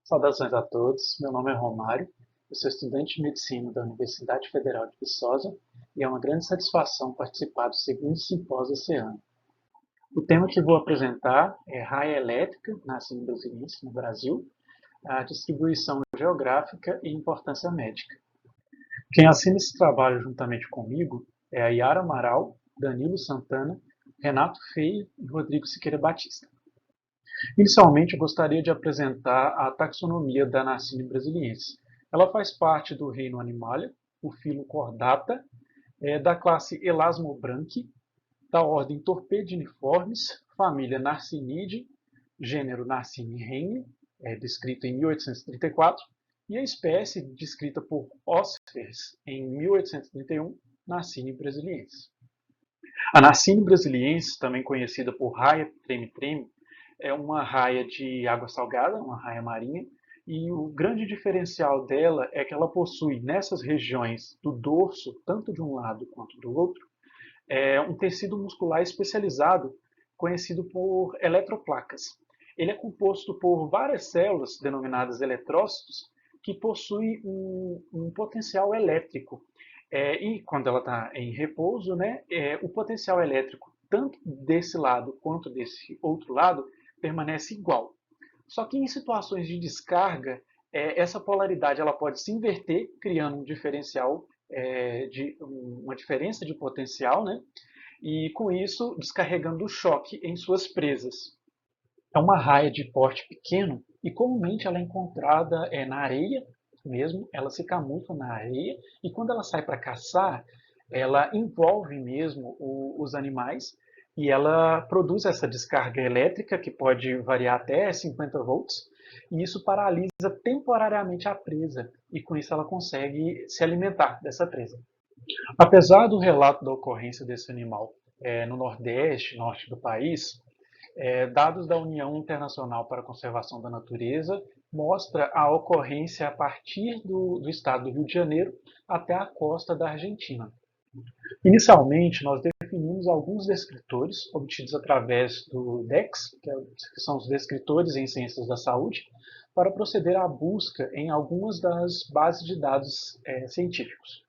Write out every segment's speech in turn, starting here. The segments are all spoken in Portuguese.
Saudações a todos, meu nome é Romário, eu sou estudante de Medicina da Universidade Federal de Viçosa e é uma grande satisfação participar do segundo simpósio esse ano. O tema que vou apresentar é raia elétrica na Sino Brasiliense, no Brasil, a distribuição geográfica e importância médica. Quem assina esse trabalho juntamente comigo é a Yara Amaral, Danilo Santana, Renato Feio e Rodrigo Siqueira Batista. Inicialmente, eu gostaria de apresentar a taxonomia da Narcine brasiliensis. Ela faz parte do reino Animalia, o filo Chordata, da classe Elasmobranchi, da ordem Torpediniformes, família Narcinidae, gênero Narcine renhe, descrito em 1834, e a espécie descrita por Osfers em 1831, Narcine brasiliensis. A Narcine brasiliensis, também conhecida por raia treme-treme, é uma raia de água salgada, uma raia marinha, e o grande diferencial dela é que ela possui nessas regiões do dorso, tanto de um lado quanto do outro, um tecido muscular especializado conhecido por eletroplacas. Ele é composto por várias células denominadas eletrócitos que possuem um potencial elétrico. E quando ela está em repouso, né, o potencial elétrico tanto desse lado quanto desse outro lado permanece igual. Só que em situações de descarga, essa polaridade ela pode se inverter, criando um diferencial, uma diferença de potencial, né? E com isso descarregando o choque em suas presas. É uma raia de porte pequeno e comumente ela é encontrada na areia mesmo, ela se camufla na areia e quando ela sai para caçar, ela envolve mesmo os animais e ela produz essa descarga elétrica que pode variar até 50 volts e isso paralisa temporariamente a presa e com isso ela consegue se alimentar dessa presa. Apesar do relato da ocorrência desse animal no Nordeste, norte do país, dados da União Internacional para a Conservação da Natureza mostra a ocorrência a partir do estado do Rio de Janeiro até a costa da Argentina. Inicialmente, nós definimos alguns descritores obtidos através do DEX, que são os descritores em ciências da saúde, para proceder à busca em algumas das bases de dados científicos.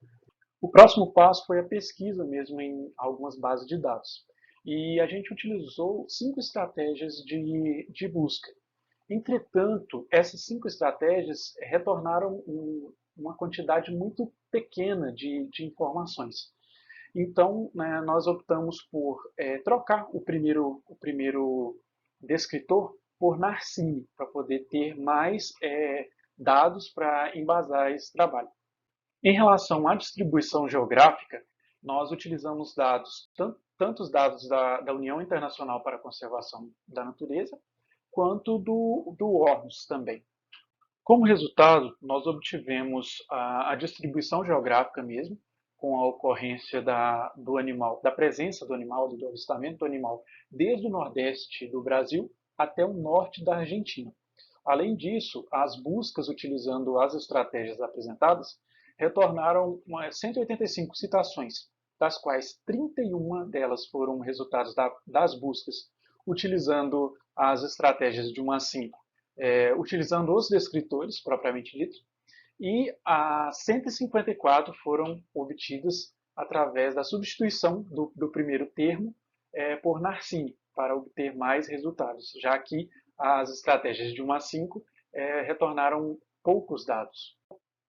O próximo passo foi a pesquisa mesmo em algumas bases de dados. E a gente utilizou 5 estratégias de busca. Entretanto, essas 5 estratégias retornaram uma quantidade muito pequena de informações. Então, né, nós optamos por trocar o primeiro descritor por Narcine, para poder ter mais dados para embasar esse trabalho. Em relação à distribuição geográfica, nós utilizamos dados, tanto os dados da União Internacional para a Conservação da Natureza, quanto do ORMS também. Como resultado, nós obtivemos a distribuição geográfica mesmo, com a ocorrência do animal, da presença do animal, do avistamento do animal, desde o nordeste do Brasil até o norte da Argentina. Além disso, as buscas utilizando as estratégias apresentadas retornaram 185 citações, das quais 31 delas foram resultados das buscas utilizando as estratégias de 1 a 5, utilizando os descritores propriamente dito, e as 154 foram obtidas através da substituição do primeiro termo por Narcine, para obter mais resultados, já que as estratégias de 1 a 5 retornaram poucos dados.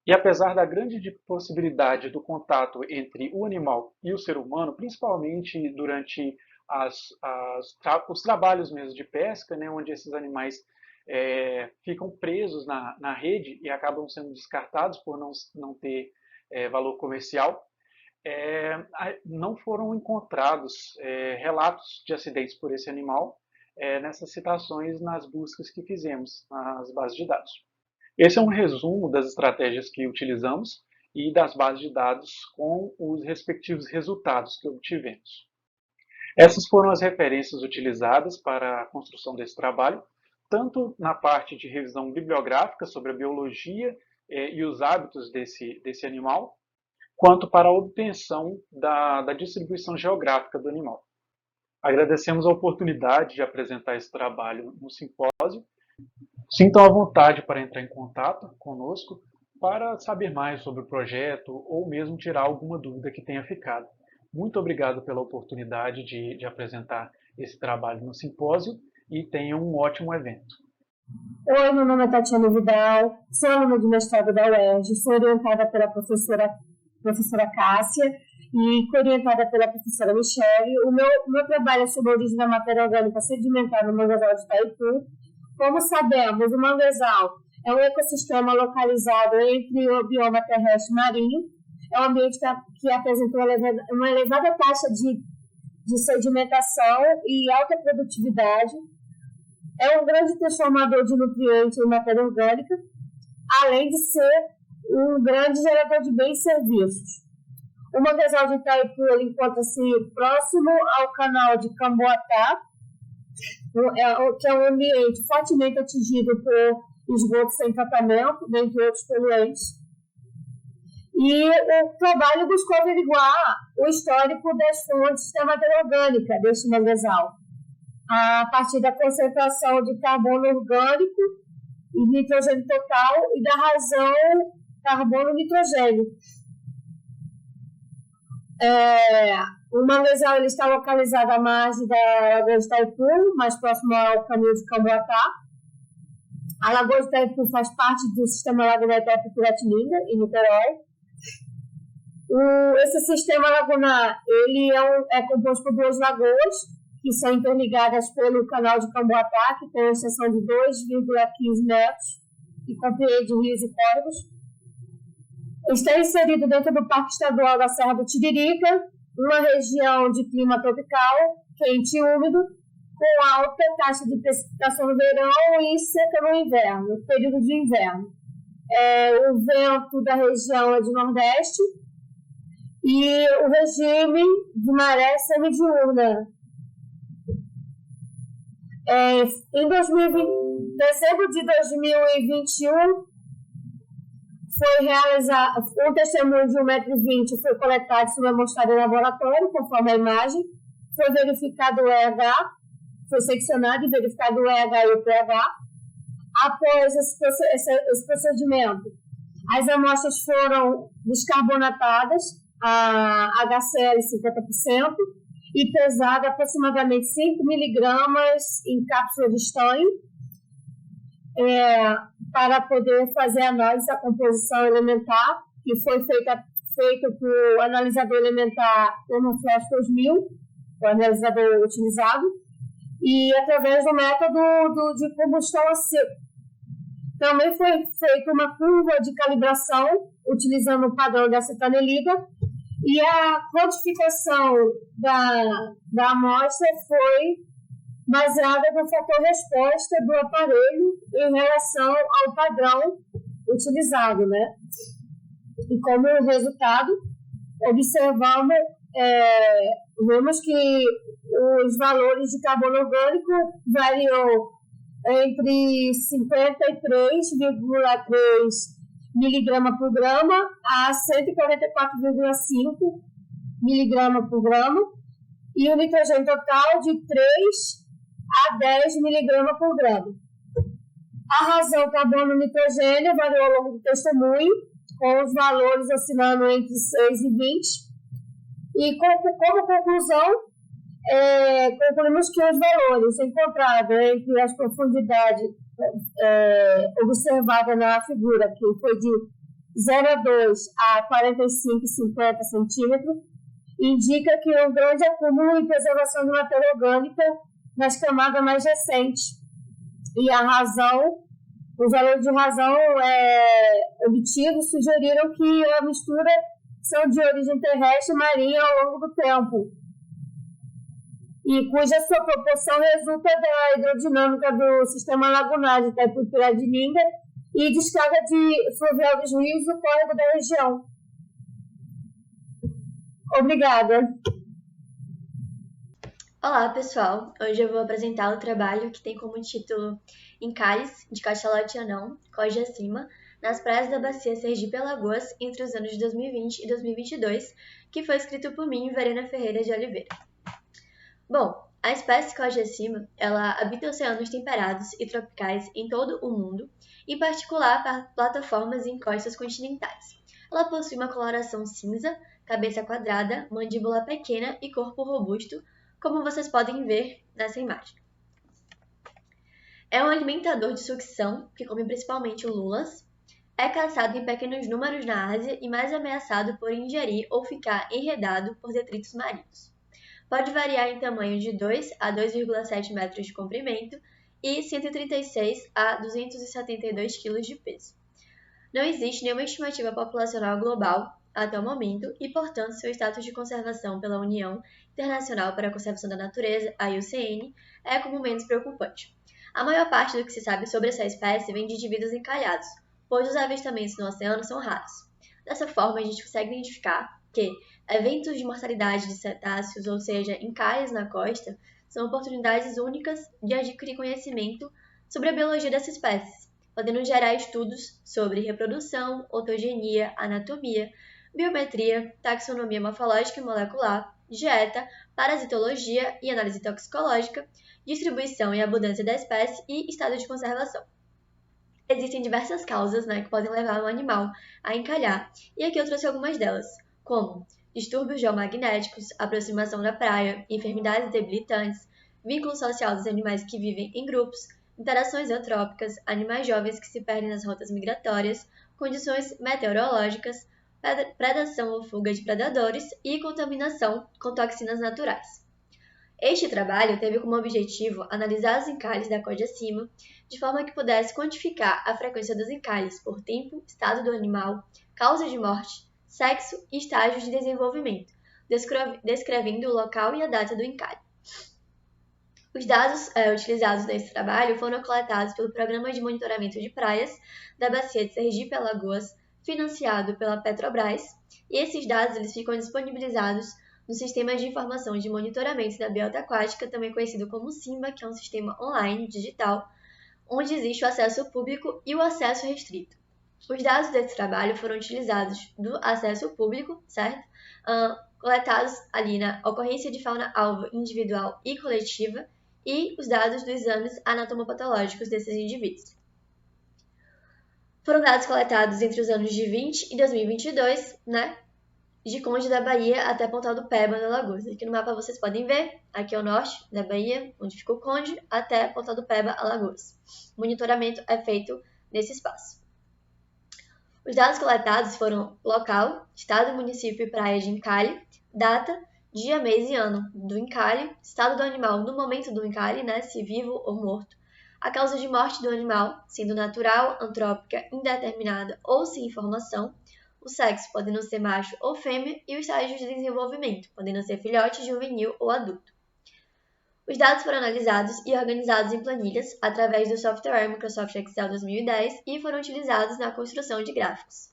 E apesar da grande possibilidade do contato entre o animal e o ser humano, principalmente durante os trabalhos mesmo de pesca, né, onde esses animais ficam presos na rede e acabam sendo descartados por não ter valor comercial, não foram encontrados relatos de acidentes por esse animal nessas citações nas buscas que fizemos nas bases de dados. Esse é um resumo das estratégias que utilizamos e das bases de dados com os respectivos resultados que obtivemos. Essas foram as referências utilizadas para a construção desse trabalho, tanto na parte de revisão bibliográfica sobre a biologia e os hábitos desse animal, quanto para a obtenção da distribuição geográfica do animal. Agradecemos a oportunidade de apresentar esse trabalho no simpósio. Sintam à vontade para entrar em contato conosco para saber mais sobre o projeto ou mesmo tirar alguma dúvida que tenha ficado. Muito obrigado pela oportunidade de apresentar esse trabalho no simpósio e tenham um ótimo evento. Oi, meu nome é Tatiana Vidal, sou aluna de mestrado da UERJ, sou orientada pela professora Cássia e co-orientada pela professora Michele. O meu trabalho é sobre a origem da matéria orgânica sedimentar no manguezal de Itaipu. Como sabemos, o manguezal é um ecossistema localizado entre o bioma terrestre e marinho. É um ambiente que apresenta uma elevada taxa de sedimentação e alta produtividade. É um grande transformador de nutrientes em matéria orgânica, além de ser um grande gerador de bens e serviços. O manguezal de Itaipu encontra-se próximo ao canal de Camboatá, que é um ambiente fortemente atingido por esgoto sem tratamento, dentre outros poluentes. E o trabalho buscou averiguar o histórico das fontes da matéria orgânica deste manguezal, a partir da concentração de carbono orgânico e nitrogênio total e da razão carbono-nitrogênio. O manguezal ele está localizado à margem da Lagoa de Itaipu, mais próximo ao caminho de Camboatá. A Lagoa de Itaipu faz parte do sistema lagunar Itaipu-Piratininga, em Niterói. Esse sistema lagunar ele é composto por duas lagoas, que são interligadas pelo canal de Camboatá, que tem uma extensão de 2,15 metros e compreende rios e córregos. Está inserido dentro do Parque Estadual da Serra do Tiririca, uma região de clima tropical, quente e úmido, com alta taxa de precipitação no verão e seca no inverno, período de inverno. O vento da região é de nordeste e o regime de maré semidiurna. Em dezembro de 2021, foi realizado um testemunho de 1,20 m, foi coletado e foi amostrado em laboratório, conforme a imagem. Foi verificado o EH, foi seccionado e verificado o EH e o pH. Após esse procedimento, as amostras foram descarbonatadas, a HCl 50%, e pesada aproximadamente 5 miligramas em cápsula de estanho, para poder fazer a análise da composição elementar, que foi feita por analisador elementar Thermoflash 2000, o analisador utilizado, e através do método de combustão a seco. Também foi feita uma curva de calibração, utilizando o padrão de acetanilida, e a quantificação da amostra foi baseada no fator resposta do aparelho em relação ao padrão utilizado, né? E como resultado, vemos que os valores de carbono orgânico variam entre 53,3 miligrama por grama a 144,5 miligrama por grama, e o nitrogênio total de 3 a 10 miligrama por grama. A razão carbono-nitrogênio variou ao longo do testemunho, com os valores oscilando entre 6 e 20. E como conclusão, concluímos que os valores encontrados entre as profundidades observadas na figura, que foi de 0,2 a 45,50 centímetros, indica que um grande acúmulo e preservação de matéria orgânica nas camadas mais recentes. E os valores de razão obtidos sugeriram que a mistura são de origem terrestre e marinha ao longo do tempo, e cuja sua proporção resulta da hidrodinâmica do sistema lagunar de Itaipu-Piratininga e descarga fluvial dos rios do córrego da região. Obrigada. Olá, pessoal! Hoje eu vou apresentar o trabalho que tem como título Encalhes de Cachalote Anão, Coge Acima, nas praias da Bacia Sergipe-Alagoas entre os anos de 2020 e 2022, que foi escrito por mim, Verena Ferreira de Oliveira. Bom, A espécie Cojacima, ela habita oceanos temperados e tropicais em todo o mundo, em particular para plataformas e encostas continentais. Ela possui uma coloração cinza, cabeça quadrada, mandíbula pequena e corpo robusto, como vocês podem ver nessa imagem. É um alimentador de sucção, que come principalmente lulas. É caçado em pequenos números na Ásia e mais ameaçado por ingerir ou ficar enredado por detritos marinhos. Pode variar em tamanho de 2 a 2,7 metros de comprimento e 136 a 272 kg de peso. Não existe nenhuma estimativa populacional global até o momento e, portanto, seu status de conservação pela União Internacional para a Conservação da Natureza, a IUCN, é como menos preocupante. A maior parte do que se sabe sobre essa espécie vem de indivíduos encalhados, pois os avistamentos no oceano são raros. Dessa forma, a gente consegue identificar que eventos de mortalidade de cetáceos, ou seja, encalhes na costa, são oportunidades únicas de adquirir conhecimento sobre a biologia dessa espécie, podendo gerar estudos sobre reprodução, ontogenia, anatomia, biometria, taxonomia morfológica e molecular, dieta, parasitologia e análise toxicológica, distribuição e abundância da espécie e estado de conservação. Existem diversas causas, que podem levar um animal a encalhar, e aqui eu trouxe algumas delas, como distúrbios geomagnéticos, aproximação da praia, enfermidades debilitantes, vínculo social dos animais que vivem em grupos, interações eutrópicas, animais jovens que se perdem nas rotas migratórias, condições meteorológicas, predação ou fuga de predadores e contaminação com toxinas naturais. Este trabalho teve como objetivo analisar os encalhes da Cojacima de forma que pudesse quantificar a frequência dos encalhes por tempo, estado do animal, causa de morte, sexo e estágios de desenvolvimento, descrevendo o local e a data do encalhe. Os dados utilizados nesse trabalho foram coletados pelo Programa de Monitoramento de Praias da Bacia de Sergipe-Alagoas, financiado pela Petrobras, e esses dados eles ficam disponibilizados no Sistema de Informação de Monitoramento da Biota Aquática, também conhecido como SIMBA, que é um sistema online, digital, onde existe o acesso público e o acesso restrito. Os dados desse trabalho foram utilizados do acesso público, certo? Coletados ali na ocorrência de fauna-alvo individual e coletiva e os dados dos exames anatomopatológicos desses indivíduos. Foram dados coletados entre os anos de 20 e 2022, de Conde da Bahia até Pontal do Peba, na Alagoas. Aqui no mapa vocês podem ver, aqui é o norte da Bahia, onde fica o Conde, até Pontal do Peba, Alagoas. O monitoramento é feito nesse espaço. Os dados coletados foram local, estado, município e praia de encalhe, data, dia, mês e ano do encalhe, estado do animal no momento do encalhe, se vivo ou morto, a causa de morte do animal, sendo natural, antrópica, indeterminada ou sem informação, o sexo, podendo ser macho ou fêmea, e o estágio de desenvolvimento, podendo ser filhote, juvenil ou adulto. Os dados foram analisados e organizados em planilhas através do software Microsoft Excel 2010 e foram utilizados na construção de gráficos.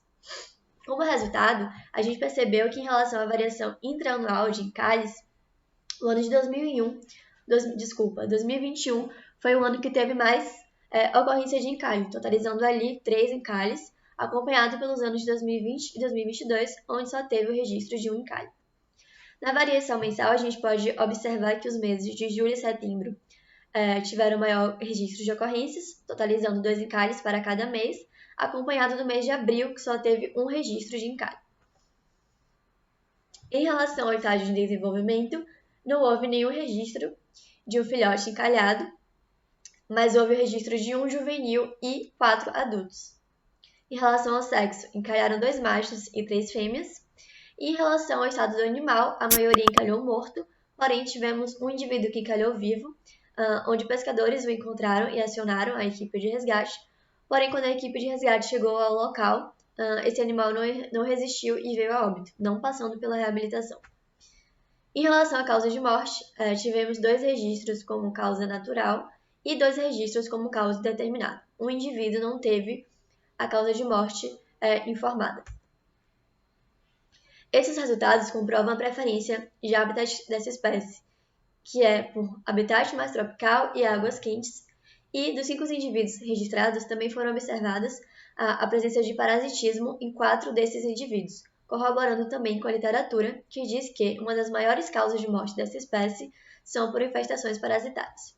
Como resultado, a gente percebeu que em relação à variação intraanual de encalhes, o ano de 2021 foi o ano que teve mais ocorrência de encalhe, totalizando ali 3 encalhes, acompanhado pelos anos de 2020 e 2022, onde só teve o registro de um encalhe. Na variação mensal, a gente pode observar que os meses de julho e setembro tiveram maior registro de ocorrências, totalizando 2 encalhes para cada mês, acompanhado do mês de abril, que só teve um registro de encalhe. Em relação ao estágio de desenvolvimento, não houve nenhum registro de um filhote encalhado, mas houve o registro de um juvenil e 4 adultos. Em relação ao sexo, encalharam 2 machos e 3 fêmeas. E em relação ao estado do animal, a maioria encalhou morto, porém tivemos um indivíduo que encalhou vivo, onde pescadores o encontraram e acionaram a equipe de resgate. Porém, quando a equipe de resgate chegou ao local, esse animal não resistiu e veio a óbito, não passando pela reabilitação. Em relação à causa de morte, tivemos 2 registros como causa natural e 2 registros como causa determinada. Um indivíduo não teve a causa de morte informada. Esses resultados comprovam a preferência de habitat dessa espécie, que é por habitat mais tropical e águas quentes, e dos 5 indivíduos registrados também foram observadas a presença de parasitismo em 4 desses indivíduos, corroborando também com a literatura, que diz que uma das maiores causas de morte dessa espécie são por infestações parasitárias.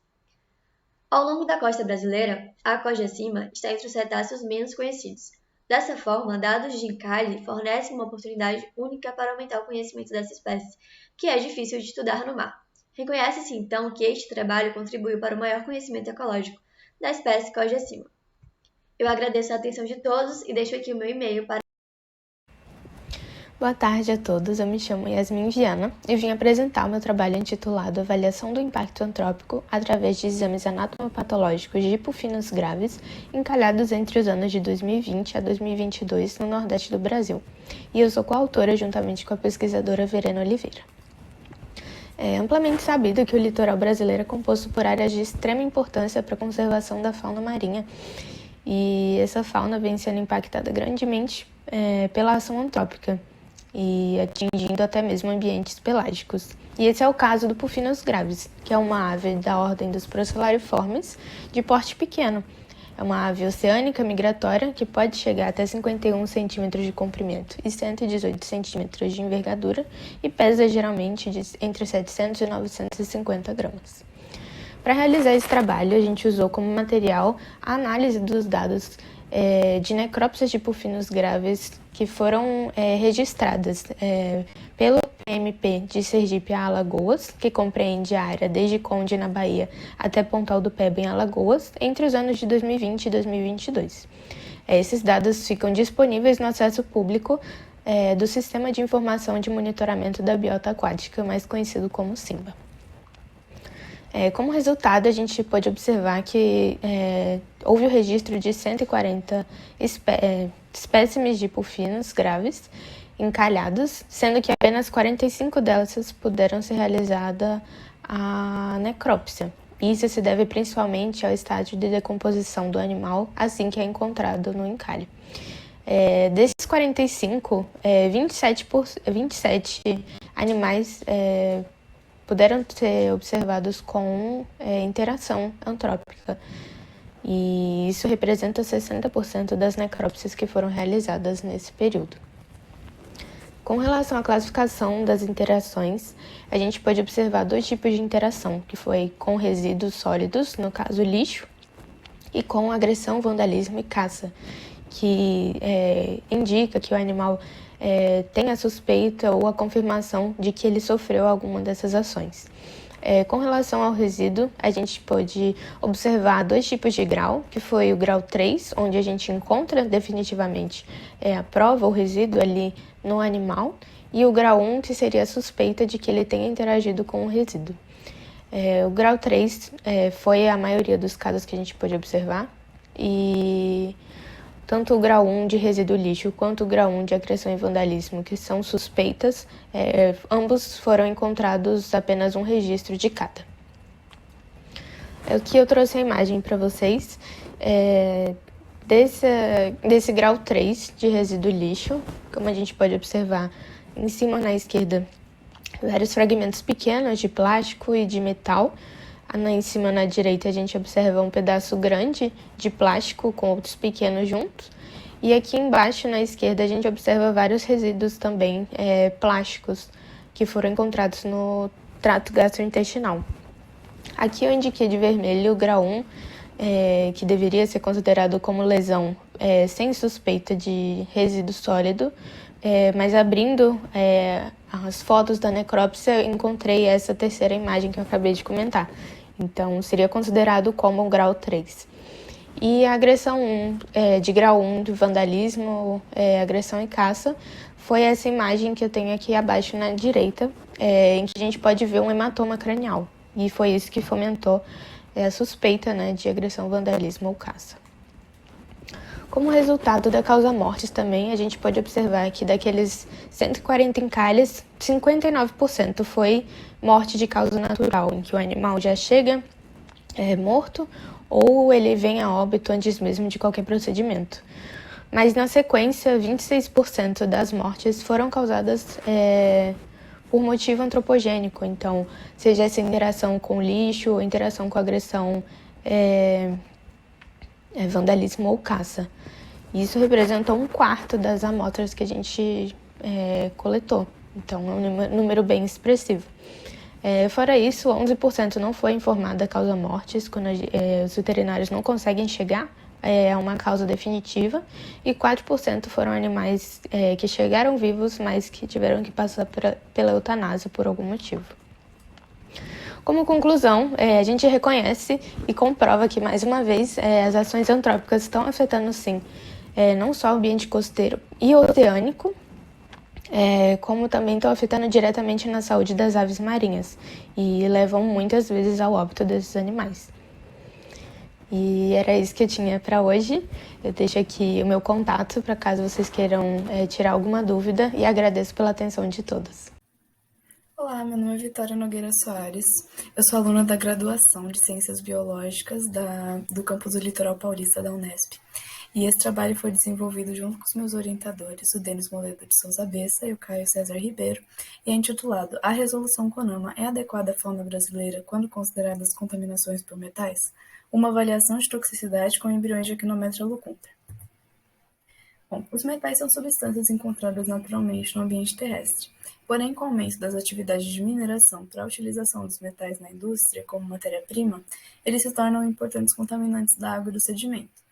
Ao longo da costa brasileira, a cojacima está entre os cetáceos menos conhecidos. Dessa forma, dados de encalhe fornecem uma oportunidade única para aumentar o conhecimento dessa espécie, que é difícil de estudar no mar. Reconhece-se então que este trabalho contribuiu para o maior conhecimento ecológico da espécie cojacima. Eu agradeço a atenção de todos e deixo aqui o meu e-mail para... Boa tarde a todos, eu me chamo Yasmin Viana e vim apresentar o meu trabalho intitulado Avaliação do Impacto Antrópico através de exames anatomopatológicos de hipofinos graves encalhados entre os anos de 2020 a 2022 no Nordeste do Brasil. E eu sou coautora juntamente com a pesquisadora Verena Oliveira. É amplamente sabido que o litoral brasileiro é composto por áreas de extrema importância para a conservação da fauna marinha e essa fauna vem sendo impactada grandemente pela ação antrópica e atingindo até mesmo ambientes pelágicos. E esse é o caso do Pufinos graves, que é uma ave da ordem dos Procellariiformes de porte pequeno. É uma ave oceânica migratória que pode chegar até 51 centímetros de comprimento e 118 centímetros de envergadura e pesa geralmente entre 700 e 950 gramas. Para realizar esse trabalho, a gente usou como material a análise dos dados de necrópsias de pufinos graves que foram registradas pelo PMP de Sergipe a Alagoas, que compreende a área desde Conde, na Bahia, até Pontal do Peba, em Alagoas, entre os anos de 2020 e 2022. Esses dados ficam disponíveis no acesso público do Sistema de Informação de Monitoramento da Biota Aquática, mais conhecido como SIMBA. Como resultado, a gente pôde observar que houve o registro de 140 espécimes de pufinos graves encalhados, sendo que apenas 45 delas puderam ser realizada a necrópsia. Isso se deve principalmente ao estágio de decomposição do animal assim que é encontrado no encalhe. Desses 45, 27 animais puderam ser observados com interação antrópica, e isso representa 60% das necrópsias que foram realizadas nesse período. Com relação à classificação das interações, a gente pode observar dois tipos de interação, que foi com resíduos sólidos, no caso lixo, e com agressão, vandalismo e caça, que indica que o animal tem a suspeita ou a confirmação de que ele sofreu alguma dessas ações. Com relação ao resíduo, a gente pode observar dois tipos de grau, que foi o grau 3, onde a gente encontra definitivamente a prova ou resíduo ali no animal, e o grau 1, que seria a suspeita de que ele tenha interagido com o resíduo. O grau 3 foi a maioria dos casos que a gente pôde observar, e tanto o grau 1 de resíduo lixo quanto o grau 1 de agressão e vandalismo, que são suspeitas, ambos foram encontrados apenas um registro de cada. Aqui eu trouxe a imagem para vocês desse grau 3 de resíduo lixo. Como a gente pode observar, em cima na esquerda, vários fragmentos pequenos de plástico e de metal. Em cima na direita a gente observa um pedaço grande de plástico com outros pequenos juntos. E aqui embaixo na esquerda a gente observa vários resíduos também plásticos que foram encontrados no trato gastrointestinal. Aqui eu indiquei de vermelho o grau 1, que deveria ser considerado como lesão sem suspeita de resíduo sólido, mas abrindo as fotos da necrópsia encontrei essa terceira imagem que eu acabei de comentar. Então, seria considerado como o grau 3. E a agressão 1, de grau 1 de vandalismo, agressão e caça, foi essa imagem que eu tenho aqui abaixo na direita, em que a gente pode ver um hematoma cranial. E foi isso que fomentou a suspeita, de agressão, vandalismo ou caça. Como resultado da causa-mortes também, a gente pode observar que daqueles 140 encalhes, 59% foi morte de causa natural, em que o animal já chega morto ou ele vem a óbito antes mesmo de qualquer procedimento. Mas na sequência, 26% das mortes foram causadas por motivo antropogênico, então seja essa interação com lixo ou interação com agressão, vandalismo ou caça. Isso representa 1/4 das amostras que a gente coletou, então é um número bem expressivo. Fora isso, 11% não foi informada a causa mortes, quando os veterinários não conseguem chegar a uma causa definitiva, e 4% foram animais que chegaram vivos, mas que tiveram que passar pela eutanásia por algum motivo. Como conclusão, a gente reconhece e comprova que, mais uma vez, as ações antrópicas estão afetando, sim, não só o ambiente costeiro e oceânico, como também estão afetando diretamente na saúde das aves marinhas e levam muitas vezes ao óbito desses animais. E era isso que eu tinha para hoje. Eu deixo aqui o meu contato para caso vocês queiram tirar alguma dúvida e agradeço pela atenção de todos. Olá, meu nome é Vitória Nogueira Soares. Eu sou aluna da graduação de Ciências Biológicas do campus do Litoral Paulista da Unesp. E esse trabalho foi desenvolvido junto com os meus orientadores, o Denis Moledo de Souza Bessa e o Caio César Ribeiro, e é intitulado A Resolução CONAMA é adequada à fauna brasileira quando consideradas contaminações por metais? Uma avaliação de toxicidade com embriões de Echinometra lucunter. Bom, os metais são substâncias encontradas naturalmente no ambiente terrestre. Porém, com o aumento das atividades de mineração para a utilização dos metais na indústria como matéria-prima, eles se tornam importantes contaminantes da água e do sedimento,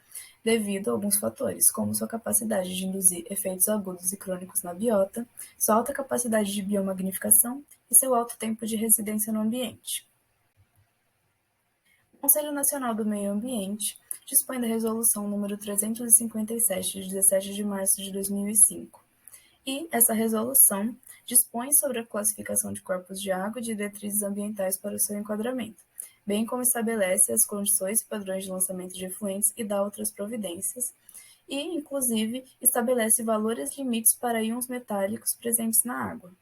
devido a alguns fatores, como sua capacidade de induzir efeitos agudos e crônicos na biota, sua alta capacidade de biomagnificação e seu alto tempo de residência no ambiente. O Conselho Nacional do Meio Ambiente dispõe da Resolução número 357, de 17 de março de 2005. E essa resolução dispõe sobre a classificação de corpos de água e diretrizes ambientais para o seu enquadramento, bem como estabelece as condições e padrões de lançamento de efluentes e dá outras providências, e, inclusive, estabelece valores limites para íons metálicos presentes na água.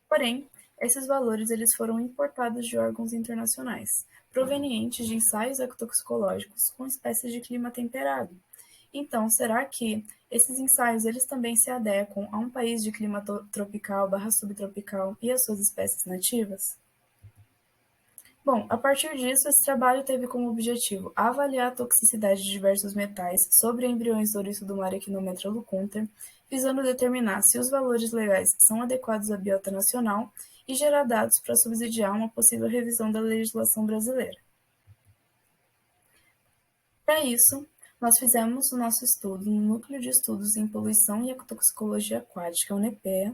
Porém, esses valores eles foram importados de órgãos internacionais, provenientes de ensaios ecotoxicológicos com espécies de clima temperado. Então, será que esses ensaios eles também se adequam a um país de clima tropical/subtropical e as suas espécies nativas? Bom, a partir disso, esse trabalho teve como objetivo avaliar a toxicidade de diversos metais sobre embriões do ouriço do mar Echinometra lucunter, visando determinar se os valores legais são adequados à biota nacional e gerar dados para subsidiar uma possível revisão da legislação brasileira. Para isso, nós fizemos o nosso estudo no Núcleo de Estudos em Poluição e Ecotoxicologia Aquática, UNEPEA,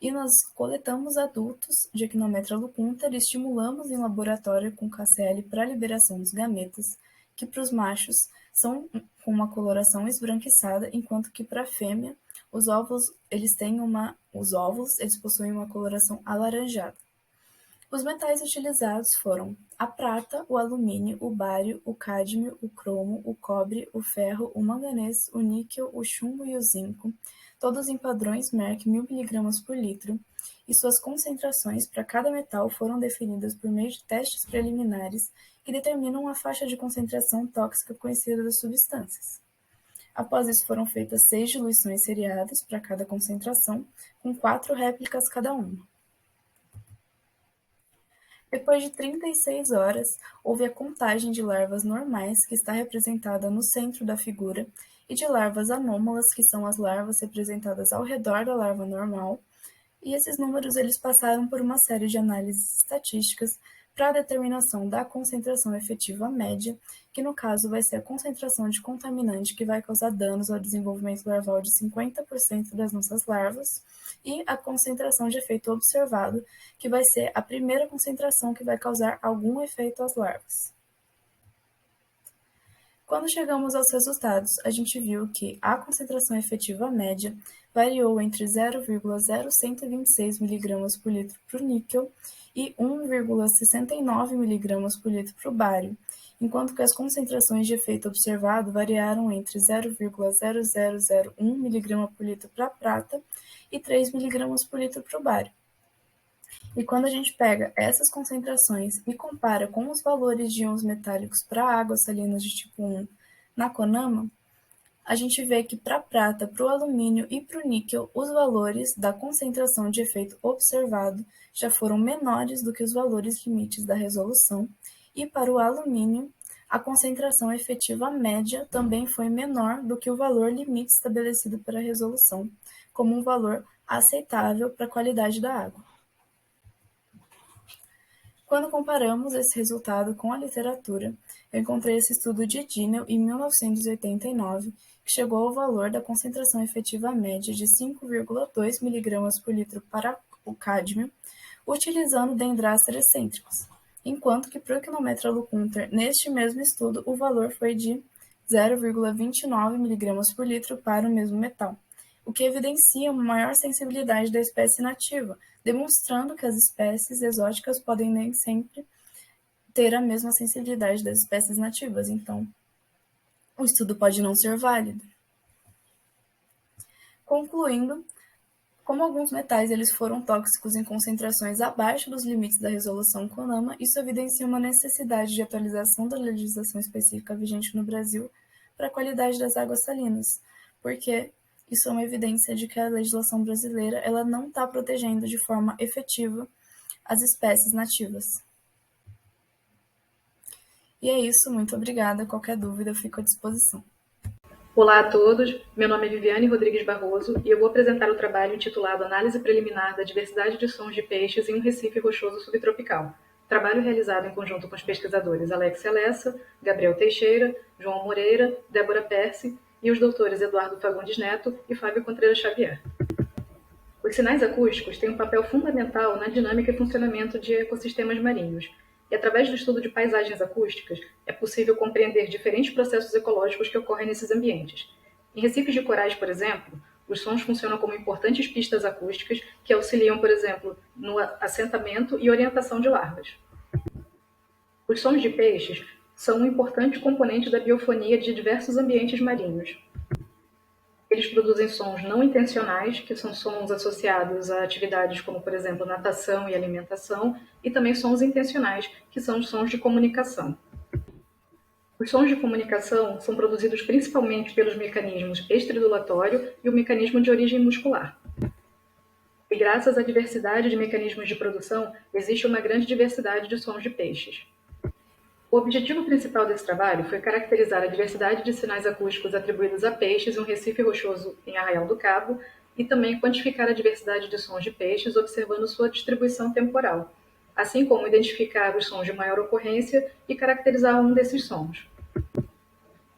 e nós coletamos adultos de Echinometra lucunter e estimulamos em laboratório com KCl para a liberação dos gametas, que para os machos são com uma coloração esbranquiçada, enquanto que para a fêmea os óvulos eles possuem uma coloração alaranjada. Os metais utilizados foram a prata, o alumínio, o bário, o cádmio, o cromo, o cobre, o ferro, o manganês, o níquel, o chumbo e o zinco, todos em padrões Merck 1000 mg por litro, e suas concentrações para cada metal foram definidas por meio de testes preliminares que determinam a faixa de concentração tóxica conhecida das substâncias. Após isso foram feitas 6 diluições seriadas para cada concentração, com 4 réplicas cada uma. Depois de 36 horas, houve a contagem de larvas normais, que está representada no centro da figura, e de larvas anômalas, que são as larvas representadas ao redor da larva normal, e esses números eles passaram por uma série de análises estatísticas para a determinação da concentração efetiva média, que no caso vai ser a concentração de contaminante que vai causar danos ao desenvolvimento larval de 50% das nossas larvas, e a concentração de efeito observado, que vai ser a primeira concentração que vai causar algum efeito às larvas. Quando chegamos aos resultados, a gente viu que a concentração efetiva média variou entre 0,0126 mg por litro para o níquel e 1,69 mg por litro para o bário, enquanto que as concentrações de efeito observado variaram entre 0,0001 mg por litro para a prata e 3 mg por litro para o bário. E quando a gente pega essas concentrações e compara com os valores de íons metálicos para águas salinas de tipo 1 na CONAMA, a gente vê que para a prata, para o alumínio e para o níquel, os valores da concentração de efeito observado já foram menores do que os valores limites da resolução, e para o alumínio, a concentração efetiva média também foi menor do que o valor limite estabelecido para a resolução, como um valor aceitável para a qualidade da água. Quando comparamos esse resultado com a literatura, eu encontrei esse estudo de Dínel em 1989, que chegou ao valor da concentração efetiva média de 5,2 mg por litro para o cádmio, utilizando dendráceres excêntricos, enquanto que para o quilômetro-alucunter, neste mesmo estudo, o valor foi de 0,29 mg por litro para o mesmo metal, o que evidencia uma maior sensibilidade da espécie nativa, demonstrando que as espécies exóticas podem nem sempre ter a mesma sensibilidade das espécies nativas, então o estudo pode não ser válido. Concluindo, como alguns metais eles foram tóxicos em concentrações abaixo dos limites da resolução CONAMA, isso evidencia uma necessidade de atualização da legislação específica vigente no Brasil para a qualidade das águas salinas, porque isso é uma evidência de que a legislação brasileira ela não está protegendo de forma efetiva as espécies nativas. E é isso, muito obrigada. Qualquer dúvida, eu fico à disposição. Olá a todos, meu nome é Viviane Rodrigues Barroso e eu vou apresentar o trabalho intitulado Análise Preliminar da Diversidade de Sons de Peixes em um Recife Rochoso Subtropical. Trabalho realizado em conjunto com os pesquisadores Alexia Lessa, Gabriel Teixeira, João Moreira, Débora Percy e os doutores Eduardo Fagundes Neto e Fábio Contreras Xavier. Os sinais acústicos têm um papel fundamental na dinâmica e funcionamento de ecossistemas marinhos, e através do estudo de paisagens acústicas é possível compreender diferentes processos ecológicos que ocorrem nesses ambientes. Em recifes de corais, por exemplo, os sons funcionam como importantes pistas acústicas que auxiliam, por exemplo, no assentamento e orientação de larvas. Os sons de peixes são um importante componente da biofonia de diversos ambientes marinhos. Eles produzem sons não intencionais, que são sons associados a atividades como, por exemplo, natação e alimentação, e também sons intencionais, que são os sons de comunicação. Os sons de comunicação são produzidos principalmente pelos mecanismos estridulatório e o mecanismo de origem muscular. E graças à diversidade de mecanismos de produção, existe uma grande diversidade de sons de peixes. O objetivo principal desse trabalho foi caracterizar a diversidade de sinais acústicos atribuídos a peixes em um recife rochoso em Arraial do Cabo e também quantificar a diversidade de sons de peixes observando sua distribuição temporal, assim como identificar os sons de maior ocorrência e caracterizar um desses sons.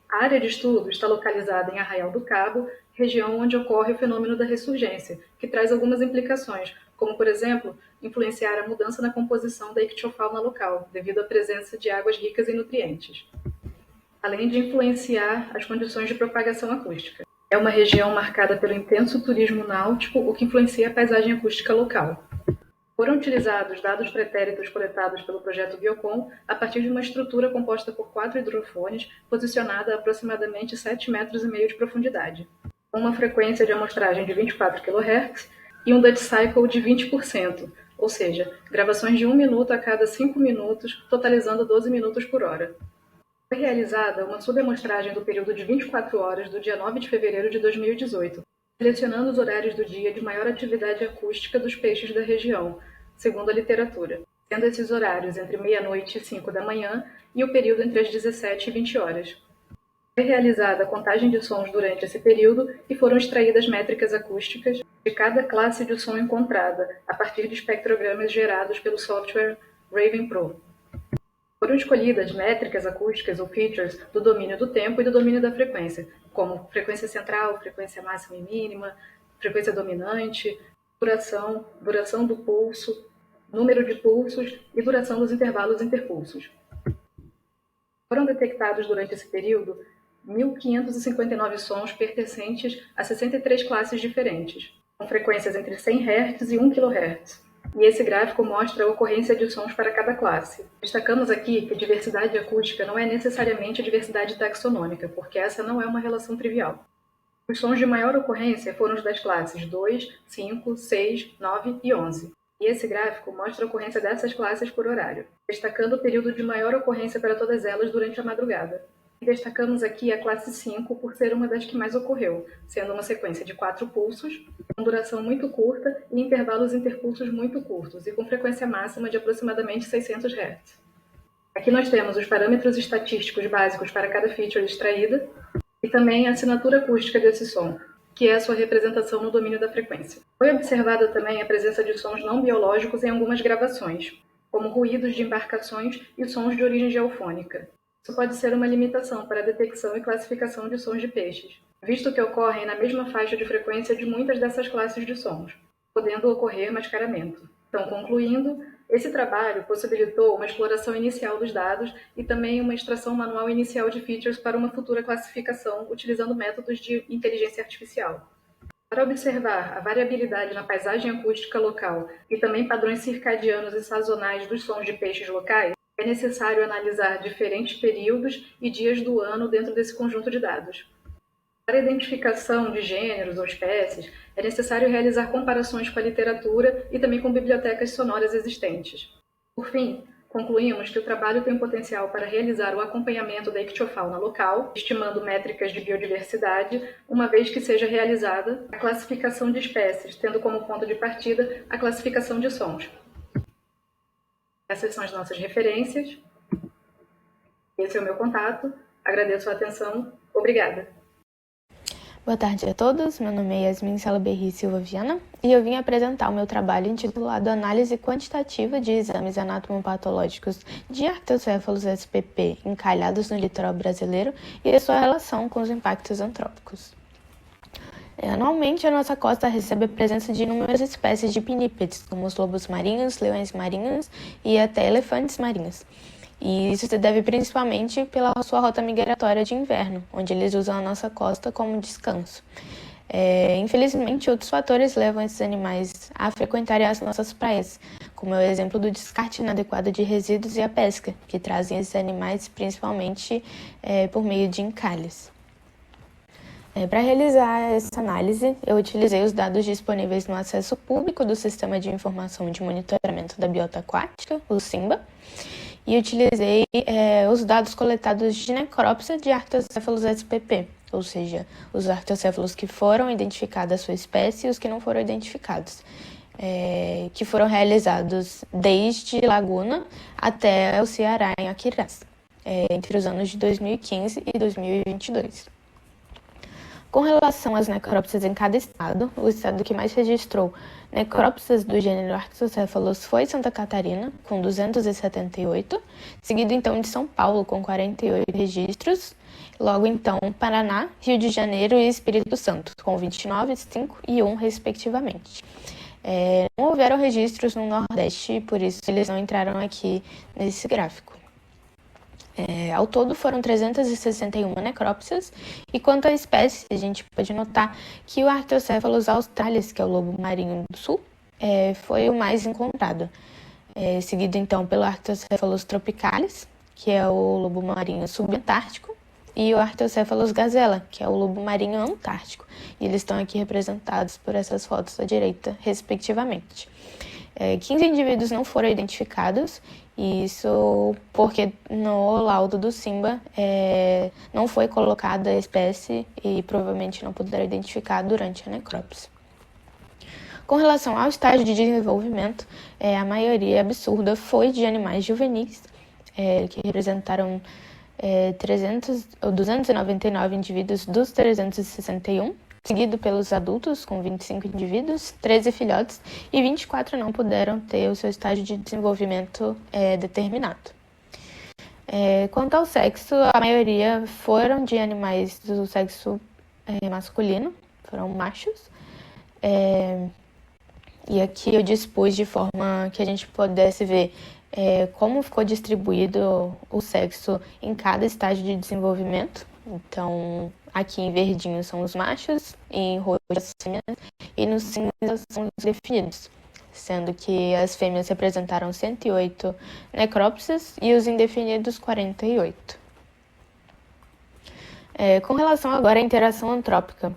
A área de estudo está localizada em Arraial do Cabo, região onde ocorre o fenômeno da ressurgência, que traz algumas implicações, como, por exemplo, influenciar a mudança na composição da ictiofauna local, devido à presença de águas ricas em nutrientes, além de influenciar as condições de propagação acústica. É uma região marcada pelo intenso turismo náutico, o que influencia a paisagem acústica local. Foram utilizados dados pretéritos coletados pelo projeto Biocom a partir de uma estrutura composta por 4 hidrofones, posicionada a aproximadamente 7,5 metros de profundidade, com uma frequência de amostragem de 24 kHz e um Dutch Cycle de 20%, ou seja, gravações de 1 minuto a cada 5 minutos, totalizando 12 minutos por hora. Foi realizada uma subamostragem do período de 24 horas do dia 9 de fevereiro de 2018, selecionando os horários do dia de maior atividade acústica dos peixes da região, segundo a literatura, sendo esses horários entre meia-noite e 5 da manhã e o período entre as 17 e 20 horas. Foi realizada a contagem de sons durante esse período e foram extraídas métricas acústicas de cada classe de som encontrada, a partir de espectrogramas gerados pelo software Raven Pro. Foram escolhidas métricas acústicas ou features do domínio do tempo e do domínio da frequência, como frequência central, frequência máxima e mínima, frequência dominante, duração do pulso, número de pulsos e duração dos intervalos interpulsos. Foram detectados durante esse período 1.559 sons pertencentes a 63 classes diferentes, com frequências entre 100 Hz e 1 kHz. E esse gráfico mostra a ocorrência de sons para cada classe. Destacamos aqui que a diversidade acústica não é necessariamente diversidade taxonômica, porque essa não é uma relação trivial. Os sons de maior ocorrência foram os das classes 2, 5, 6, 9 e 11. E esse gráfico mostra a ocorrência dessas classes por horário, destacando o período de maior ocorrência para todas elas durante a madrugada. E destacamos aqui a classe 5 por ser uma das que mais ocorreu, sendo uma sequência de 4 pulsos, com duração muito curta e intervalos interpulsos muito curtos, e com frequência máxima de aproximadamente 600 Hz. Aqui nós temos os parâmetros estatísticos básicos para cada feature extraída, e também a assinatura acústica desse som, que é a sua representação no domínio da frequência. Foi observada também a presença de sons não biológicos em algumas gravações. como ruídos de embarcações e sons de origem geofônica. Isso pode ser uma limitação para a detecção e classificação de sons de peixes, visto que ocorrem na mesma faixa de frequência de muitas dessas classes de sons, podendo ocorrer mascaramento. Então, concluindo, esse trabalho possibilitou uma exploração inicial dos dados e também uma extração manual inicial de features para uma futura classificação utilizando métodos de inteligência artificial. Para observar a variabilidade na paisagem acústica local e também padrões circadianos e sazonais dos sons de peixes locais, é necessário analisar diferentes períodos e dias do ano dentro desse conjunto de dados. Para a identificação de gêneros ou espécies, é necessário realizar comparações com a literatura e também com bibliotecas sonoras existentes. Por fim, concluímos que o trabalho tem potencial para realizar o acompanhamento da ictiofauna local, estimando métricas de biodiversidade, uma vez que seja realizada a classificação de espécies, tendo como ponto de partida a classificação de sons. Essas são as nossas referências. Esse é o meu contato. Agradeço a atenção. Obrigada. Boa tarde a todos, meu nome é Yasmin Salaberry Silva Viana e eu vim apresentar o meu trabalho intitulado Análise Quantitativa de Exames Anatomopatológicos de Arctocéfalos SPP encalhados no litoral brasileiro e a sua relação com os impactos antrópicos. Anualmente, a nossa costa recebe a presença de inúmeras espécies de pinípedes, como os lobos marinhos, leões marinhos e até elefantes marinhos. E isso se deve principalmente pela sua rota migratória de inverno, onde eles usam a nossa costa como descanso. Infelizmente, outros fatores levam esses animais a frequentarem as nossas praias, como é o exemplo do descarte inadequado de resíduos e a pesca, que trazem esses animais principalmente por meio de encalhes. Para realizar essa análise, eu utilizei os dados disponíveis no acesso público do Sistema de Informação de Monitoramento da Biota Aquática, o SIMBA, e utilizei os dados coletados de necrópsia de Arctocéfalos SPP, ou seja, os arctocéfalos que foram identificados a sua espécie e os que não foram identificados, que foram realizados desde Laguna até o Ceará, em Aquirás, entre os anos de 2015 e 2022. Com relação às necrópsias em cada estado, o estado que mais registrou necrópsias do gênero Arctocéfalos foi Santa Catarina, com 278, seguido então de São Paulo, com 48 registros, logo então Paraná, Rio de Janeiro e Espírito Santo, com 29, 5 e 1, respectivamente. Não houveram registros no Nordeste, por isso eles não entraram aqui nesse gráfico. Ao todo foram 361 necrópsias, e quanto à espécie, a gente pode notar que o Arctocéfalos australis, que é o lobo marinho do sul, foi o mais encontrado, seguido então pelo Arctocéfalos tropicalis, que é o lobo marinho subantártico, e o Arctocéfalos gazela, que é o lobo marinho antártico, e eles estão aqui representados por essas fotos à direita, respectivamente. 15 indivíduos não foram identificados, isso porque no laudo do SIMBA não foi colocada a espécie e provavelmente não puderam identificar durante a necrópsia. Com relação ao estágio de desenvolvimento, a maioria absurda foi de animais juvenis, que representaram 299 indivíduos dos 361, seguido pelos adultos, com 25 indivíduos, 13 filhotes, e 24 não puderam ter o seu estágio de desenvolvimento determinado. Quanto ao sexo, a maioria foram de animais do sexo masculino, foram machos. E aqui eu dispus de forma que a gente pudesse ver como ficou distribuído o sexo em cada estágio de desenvolvimento. Então, aqui em verdinho são os machos, em roxo as fêmeas, e no cinza são os definidos, sendo que as fêmeas representaram 108 necrópsias e os indefinidos 48. Com relação agora à interação antrópica,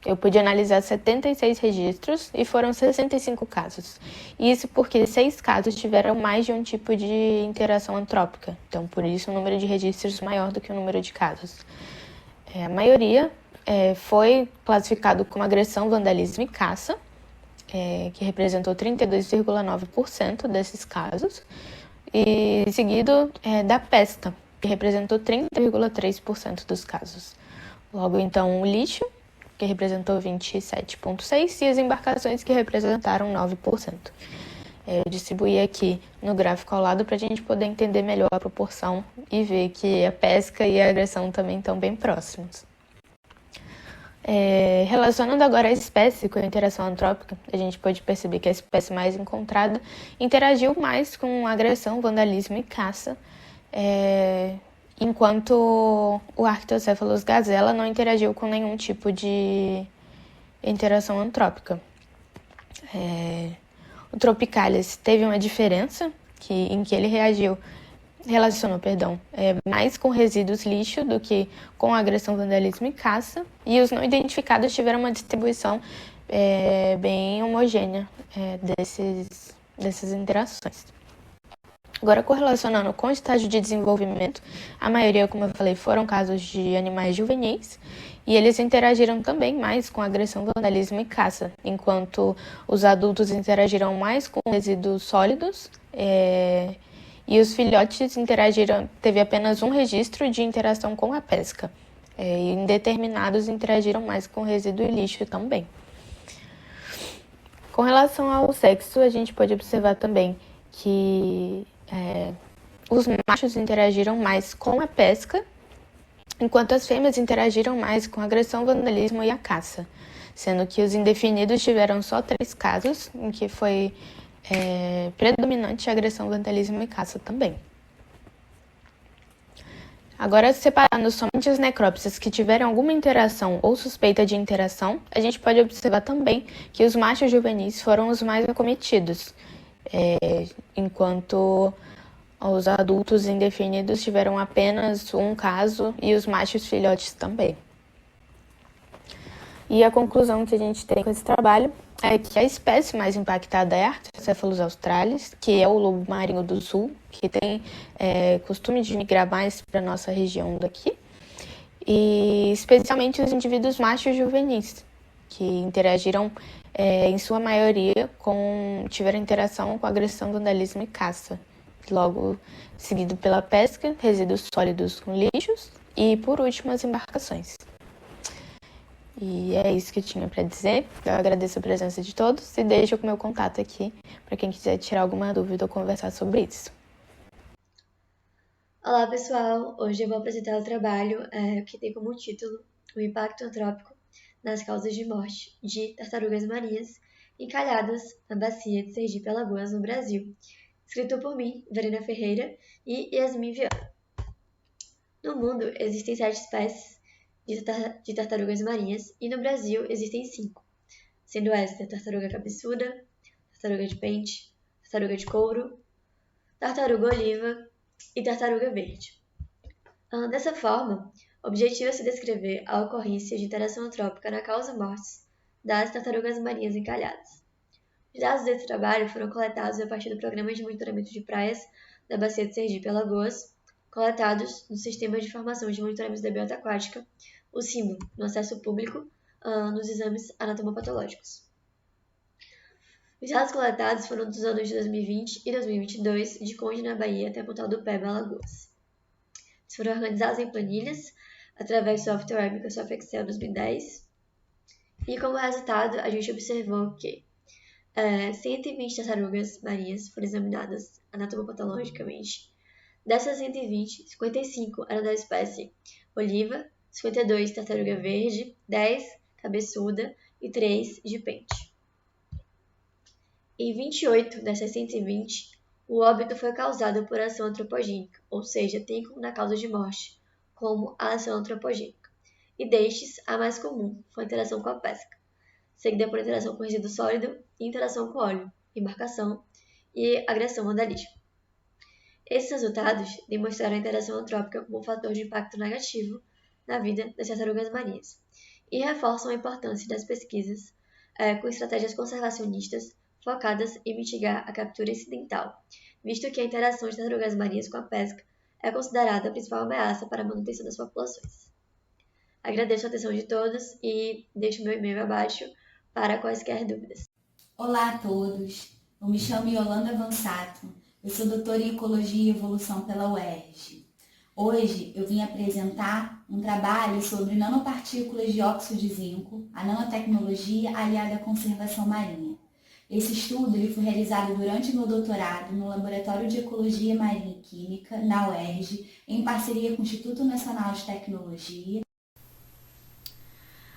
eu pude analisar 76 registros e foram 65 casos. Isso porque 6 casos tiveram mais de um tipo de interação antrópica. Então, por isso, o número de registros maior do que o número de casos. A maioria foi classificado como agressão, vandalismo e caça, que representou 32,9% desses casos. E seguido da pesca, que representou 30,3% dos casos. Logo, então, o lixo, que representou 27,6%, e as embarcações, que representaram 9%. Eu distribuí aqui no gráfico ao lado para a gente poder entender melhor a proporção e ver que a pesca e a agressão também estão bem próximos. Relacionando agora a espécie com a interação antrópica, a gente pode perceber que a espécie mais encontrada interagiu mais com agressão, vandalismo e caça, enquanto o Arctocephalus gazella não interagiu com nenhum tipo de interação antrópica. O Tropicalis teve uma diferença em que ele relacionou mais com resíduos lixo do que com agressão, vandalismo e caça, e os não identificados tiveram uma distribuição bem homogênea dessas interações. Agora, correlacionando com o estágio de desenvolvimento, a maioria, como eu falei, foram casos de animais juvenis, e eles interagiram também mais com agressão, vandalismo e caça, enquanto os adultos interagiram mais com resíduos sólidos, e os filhotes teve apenas um registro de interação com a pesca. E indeterminados interagiram mais com resíduo e lixo também. Com relação ao sexo, a gente pode observar também que os machos interagiram mais com a pesca, enquanto as fêmeas interagiram mais com a agressão, vandalismo e a caça, sendo que os indefinidos tiveram só 3 casos em que foi predominante a agressão, vandalismo e caça também. Agora, separando somente as necrópsias que tiveram alguma interação ou suspeita de interação, a gente pode observar também que os machos juvenis foram os mais acometidos, enquanto os adultos indefinidos tiveram apenas um caso e os machos filhotes também. E a conclusão que a gente tem com esse trabalho é que a espécie mais impactada é a Arctocephalus australis, que é o lobo marinho do sul, que tem costume de migrar mais para a nossa região daqui, e especialmente os indivíduos machos juvenis, que interagiram, em sua maioria, tiveram interação com agressão, vandalismo e caça, logo seguido pela pesca, resíduos sólidos com lixos e, por último, as embarcações. E é isso que eu tinha para dizer. Eu agradeço a presença de todos e deixo o meu contato aqui para quem quiser tirar alguma dúvida ou conversar sobre isso. Olá, pessoal! Hoje eu vou apresentar o trabalho que tem como título O Impacto Antrópico nas Causas de Morte de Tartarugas Marinhas Encalhadas na Bacia de Sergipe-Alagoas, no Brasil, escrito por mim, Verena Ferreira e Yasmin Viana. No mundo existem 7 espécies de tartarugas marinhas e no Brasil existem 5, sendo esta tartaruga cabeçuda, tartaruga de pente, tartaruga de couro, tartaruga oliva e tartaruga verde. Dessa forma, objetiva-se descrever a ocorrência de interação antrópica na causa-mortes das tartarugas marinhas encalhadas. Os dados desse trabalho foram coletados a partir do Programa de Monitoramento de Praias da Bacia de Sergipe-Alagoas, coletados no Sistema de Informação de Monitoramento da Biota Aquática, o SIMBA, no acesso público, nos exames anatomopatológicos. Os dados coletados foram dos anos de 2020 e 2022, de Conde, na Bahia, até Pontal do Peba, Alagoas. Eles foram organizados em planilhas, através do software Microsoft Excel 2010, e como resultado, a gente observou que 120 tartarugas marinhas foram examinadas anatomopatologicamente. Dessas 120, 55 eram da espécie oliva, 52 tartaruga verde, 10 cabeçuda e 3 de pente. Em 28 dessas 120, o óbito foi causado por ação antropogênica, ou seja, tem na causa de morte como a ação antropogênica. E destes, a mais comum foi a interação com a pesca, seguida por interação com resíduo sólido e interação com óleo, embarcação e agressão vandalismo. Esses resultados demonstraram a interação antrópica como um fator de impacto negativo na vida das tartarugas marinhas e reforçam a importância das pesquisas com estratégias conservacionistas focadas em mitigar a captura incidental, visto que a interação de tartarugas marinhas com a pesca é considerada a principal ameaça para a manutenção das populações. Agradeço a atenção de todos e deixo meu e-mail abaixo para quaisquer dúvidas. Olá a todos, eu me chamo Yolanda Vansato, eu sou doutora em Ecologia e Evolução pela UERJ. Hoje eu vim apresentar um trabalho sobre nanopartículas de óxido de zinco, a nanotecnologia aliada à conservação marinha. Esse estudo ele foi realizado durante o meu doutorado no Laboratório de Ecologia Marinha e Química, na UERJ, em parceria com o Instituto Nacional de Tecnologia.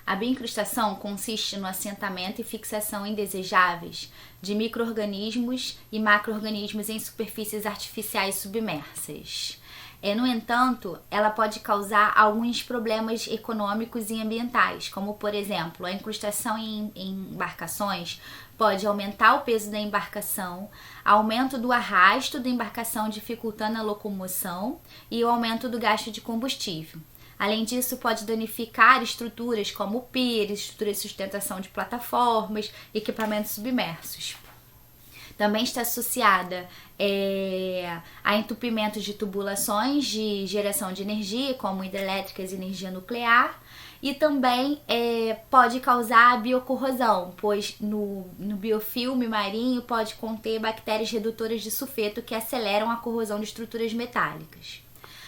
A bioincrustação consiste no assentamento e fixação indesejáveis de micro-organismos e macro-organismos em superfícies artificiais submersas. No entanto, ela pode causar alguns problemas econômicos e ambientais, como, por exemplo, a incrustação em embarcações pode aumentar o peso da embarcação, aumento do arrasto da embarcação dificultando a locomoção e o aumento do gasto de combustível. Além disso, pode danificar estruturas como piers, estruturas de sustentação de plataformas, equipamentos submersos. Também está associada a entupimentos de tubulações de geração de energia, como hidrelétricas e energia nuclear, e também pode causar biocorrosão, pois no biofilme marinho pode conter bactérias redutoras de sulfeto que aceleram a corrosão de estruturas metálicas.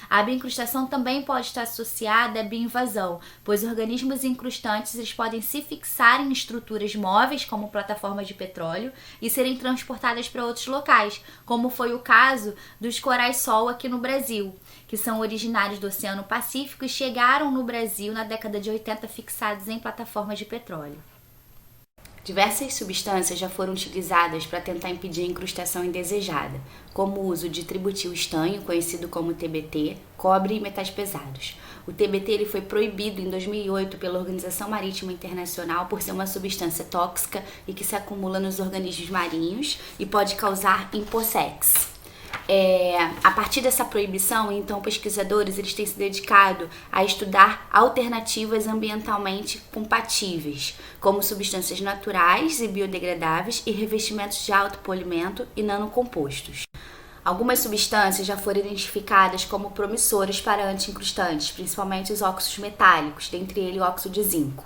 A bioincrustação também pode estar associada à bioinvasão, pois organismos incrustantes eles podem se fixar em estruturas móveis, como plataformas de petróleo, e serem transportadas para outros locais, como foi o caso dos corais-sol aqui no Brasil, que são originários do Oceano Pacífico e chegaram no Brasil na década de 80 fixados em plataformas de petróleo. Diversas substâncias já foram utilizadas para tentar impedir a incrustação indesejada, como o uso de tributil estanho, conhecido como TBT, cobre e metais pesados. O TBT ele foi proibido em 2008 pela Organização Marítima Internacional por ser uma substância tóxica e que se acumula nos organismos marinhos e pode causar hipossex. A partir dessa proibição, então, pesquisadores eles têm se dedicado a estudar alternativas ambientalmente compatíveis, como substâncias naturais e biodegradáveis e revestimentos de alto polimento e nanocompostos. Algumas substâncias já foram identificadas como promissoras para anti-incrustantes, principalmente os óxidos metálicos, dentre eles o óxido de zinco.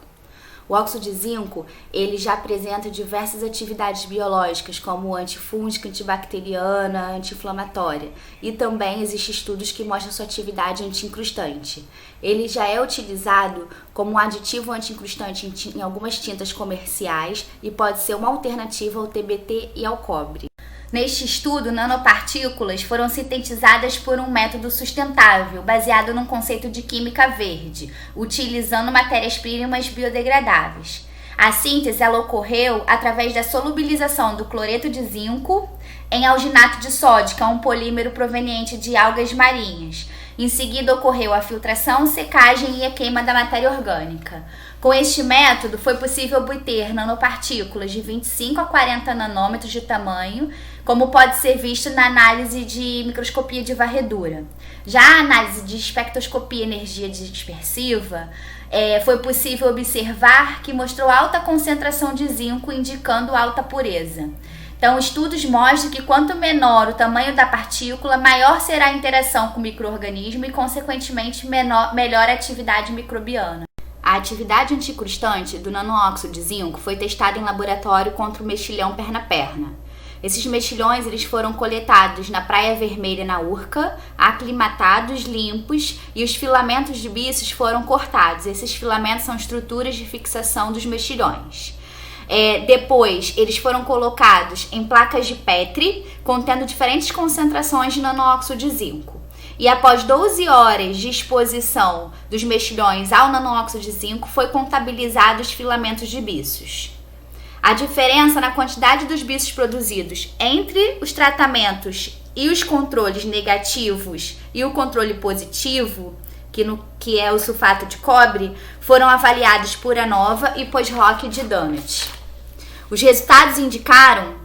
O óxido de zinco ele já apresenta diversas atividades biológicas, como antifúngica, antibacteriana, anti-inflamatória. E também existem estudos que mostram sua atividade anti-incrustante. Ele já é utilizado como um aditivo anti-incrustante em algumas tintas comerciais e pode ser uma alternativa ao TBT e ao cobre. Neste estudo, nanopartículas foram sintetizadas por um método sustentável, baseado num conceito de química verde, utilizando matérias-primas biodegradáveis. A síntese ela ocorreu através da solubilização do cloreto de zinco em alginato de sódio, que é um polímero proveniente de algas marinhas. Em seguida, ocorreu a filtração, secagem e a queima da matéria orgânica. Com este método, foi possível obter nanopartículas de 25 a 40 nanômetros de tamanho, como pode ser visto na análise de microscopia de varredura. Já a análise de espectroscopia energia dispersiva, foi possível observar que mostrou alta concentração de zinco, indicando alta pureza. Então, estudos mostram que quanto menor o tamanho da partícula, maior será a interação com o micro-organismo e, consequentemente, melhor a atividade microbiana. A atividade anticrustante do nanóxido de zinco foi testada em laboratório contra o mexilhão perna-perna. Esses mexilhões eles foram coletados na Praia Vermelha, na Urca, aclimatados, limpos, e os filamentos de bíceps foram cortados. Esses filamentos são estruturas de fixação dos mexilhões. Depois, eles foram colocados em placas de Petri, contendo diferentes concentrações de nanóxido de zinco. E após 12 horas de exposição dos mexilhões ao nanóxido de zinco, foi contabilizado os filamentos de bíceps. A diferença na quantidade dos bíceps produzidos entre os tratamentos e os controles negativos e o controle positivo, que é o sulfato de cobre, foram avaliados por ANOVA e Post-Hoc de Dummett. Os resultados indicaram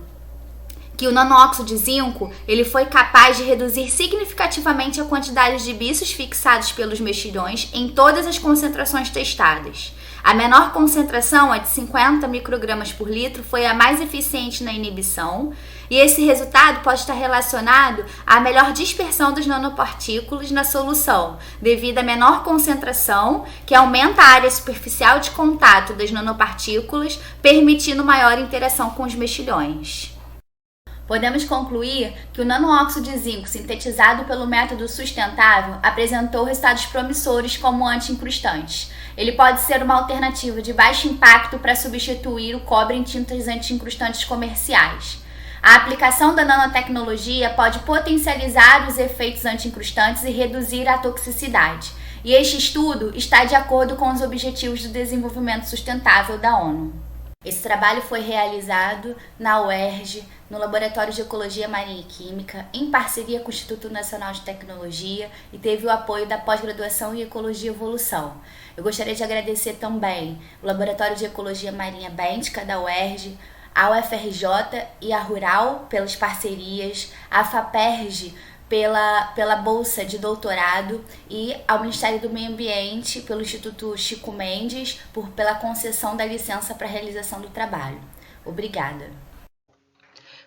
que o nanóxido de zinco ele foi capaz de reduzir significativamente a quantidade de bíceps fixados pelos mexilhões em todas as concentrações testadas. A menor concentração, a de 50 microgramas por litro, foi a mais eficiente na inibição, e esse resultado pode estar relacionado à melhor dispersão dos nanopartículas na solução, devido à menor concentração, que aumenta a área superficial de contato das nanopartículas, permitindo maior interação com os mexilhões. Podemos concluir que o nanoóxido de zinco sintetizado pelo método sustentável apresentou resultados promissores como anti-incrustantes. Ele pode ser uma alternativa de baixo impacto para substituir o cobre em tintas anti-incrustantes comerciais. A aplicação da nanotecnologia pode potencializar os efeitos anti-incrustantes e reduzir a toxicidade. E este estudo está de acordo com os Objetivos do Desenvolvimento Sustentável da ONU. Esse trabalho foi realizado na UERJ, no Laboratório de Ecologia Marinha e Química, em parceria com o Instituto Nacional de Tecnologia e teve o apoio da pós-graduação em Ecologia e Evolução. Eu gostaria de agradecer também o Laboratório de Ecologia Marinha Bêntica da UERJ, a UFRJ e a Rural pelas parcerias, a FAPERJ pela bolsa de doutorado e ao Ministério do Meio Ambiente pelo Instituto Chico Mendes pela concessão da licença para a realização do trabalho. Obrigada.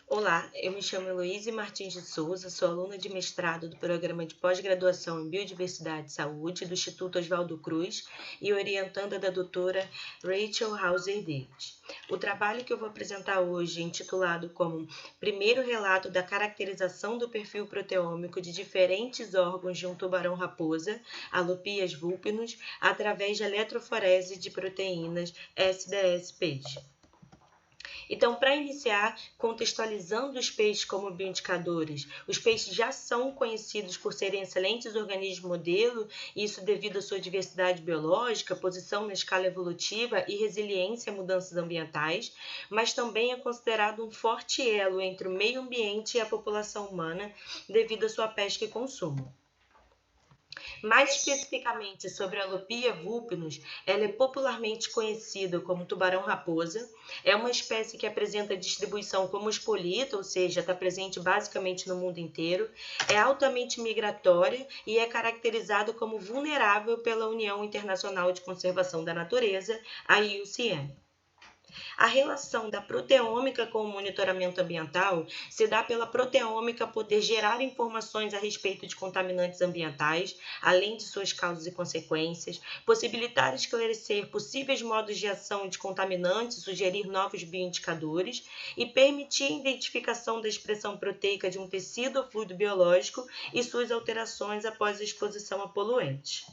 Olá, eu me chamo Heloíse Martins de Souza, sou aluna de mestrado do Programa de Pós-Graduação em Biodiversidade e Saúde do Instituto Oswaldo Cruz e orientanda da doutora Rachel Hauser Davis. O trabalho que eu vou apresentar hoje, intitulado como Primeiro Relato da Caracterização do Perfil Proteômico de Diferentes Órgãos de um Tubarão-Raposa, Alopias vulpinus, através de eletroforese de proteínas SDS-Peixe. Então, para iniciar, contextualizando os peixes como bioindicadores, os peixes já são conhecidos por serem excelentes organismos modelo, isso devido à sua diversidade biológica, posição na escala evolutiva e resiliência a mudanças ambientais, mas também é considerado um forte elo entre o meio ambiente e a população humana devido à sua pesca e consumo. Mais especificamente sobre a Alopia vulpinus, ela é popularmente conhecida como tubarão-raposa. É uma espécie que apresenta distribuição cosmopolita, ou seja, está presente basicamente no mundo inteiro. É altamente migratória e é caracterizado como vulnerável pela União Internacional de Conservação da Natureza, a IUCN. A relação da proteômica com o monitoramento ambiental se dá pela proteômica poder gerar informações a respeito de contaminantes ambientais, além de suas causas e consequências, possibilitar esclarecer possíveis modos de ação de contaminantes, sugerir novos bioindicadores e permitir a identificação da expressão proteica de um tecido ou fluido biológico e suas alterações após a exposição a poluentes.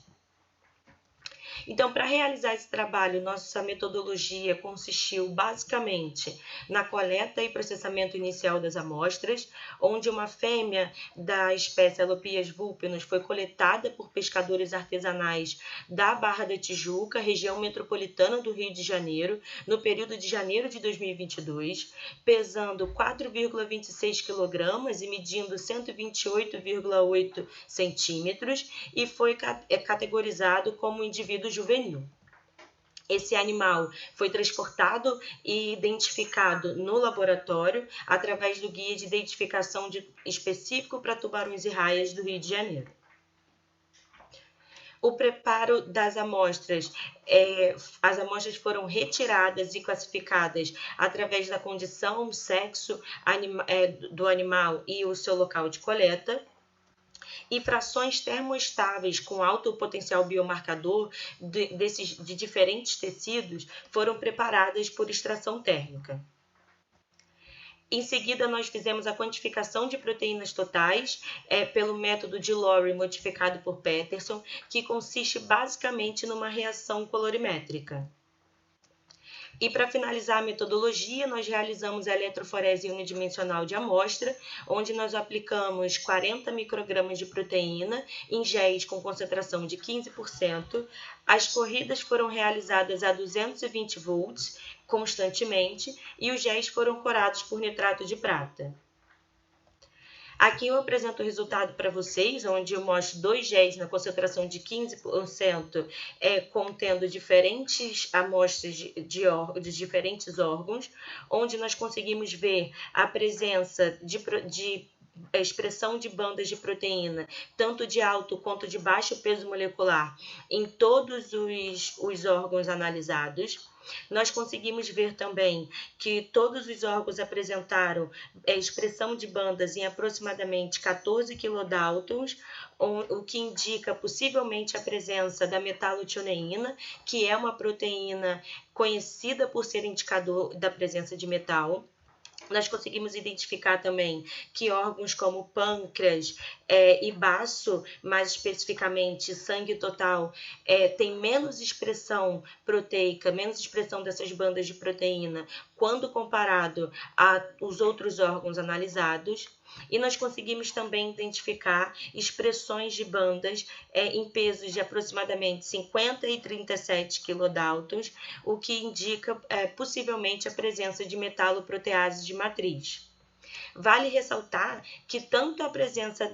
Então, para realizar esse trabalho, nossa metodologia consistiu basicamente na coleta e processamento inicial das amostras, onde uma fêmea da espécie Alopias vulpinus foi coletada por pescadores artesanais da Barra da Tijuca, região metropolitana do Rio de Janeiro, no período de janeiro de 2022, pesando 4,26 kg e medindo 128,8 centímetros, e foi categorizado como indivíduo juvenil. Esse animal foi transportado e identificado no laboratório através do guia de identificação específico para tubarões e raias do Rio de Janeiro. O preparo das amostras, as amostras foram retiradas e classificadas através da condição, sexo do animal e o seu local de coleta. E frações termoestáveis com alto potencial biomarcador de diferentes tecidos foram preparadas por extração térmica. Em seguida, nós fizemos a quantificação de proteínas totais pelo método de Lowry modificado por Peterson, que consiste basicamente numa reação colorimétrica. E para finalizar a metodologia, nós realizamos a eletroforese unidimensional de amostra, onde nós aplicamos 40 microgramas de proteína em géis com concentração de 15%. As corridas foram realizadas a 220 volts constantemente e os géis foram corados por nitrato de prata. Aqui eu apresento o resultado para vocês, onde eu mostro 2 géis na concentração de 15%, contendo diferentes amostras de diferentes órgãos, onde nós conseguimos ver a presença de expressão de bandas de proteína, tanto de alto quanto de baixo peso molecular, em todos os órgãos analisados. Nós conseguimos ver também que todos os órgãos apresentaram expressão de bandas em aproximadamente 14 kilodaltons, o que indica possivelmente a presença da metalotioneína, que é uma proteína conhecida por ser indicador da presença de metal. Nós conseguimos identificar também que órgãos como pâncreas e baço, mais especificamente sangue total, tem menos expressão proteica, menos expressão dessas bandas de proteína quando comparado aos outros órgãos analisados. E nós conseguimos também identificar expressões de bandas em pesos de aproximadamente 50 e 37 kilodaltons, o que indica possivelmente a presença de metaloprotease de matriz. Vale ressaltar que tanto a presença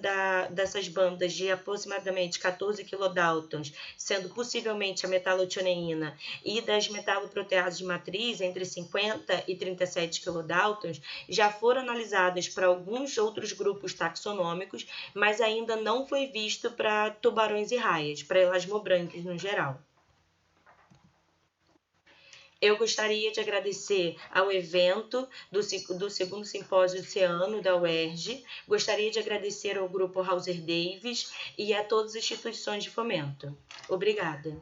dessas bandas de aproximadamente 14 kilodaltons, sendo possivelmente a metalotioneína, e das metaloproteases de matriz entre 50 e 37 kilodaltons, já foram analisadas para alguns outros grupos taxonômicos, mas ainda não foi visto para tubarões e raias, para elasmobranquias no geral. Eu gostaria de agradecer ao evento do segundo simpósio oceano da UERJ, gostaria de agradecer ao grupo Hauser Davis e a todas as instituições de fomento. Obrigada.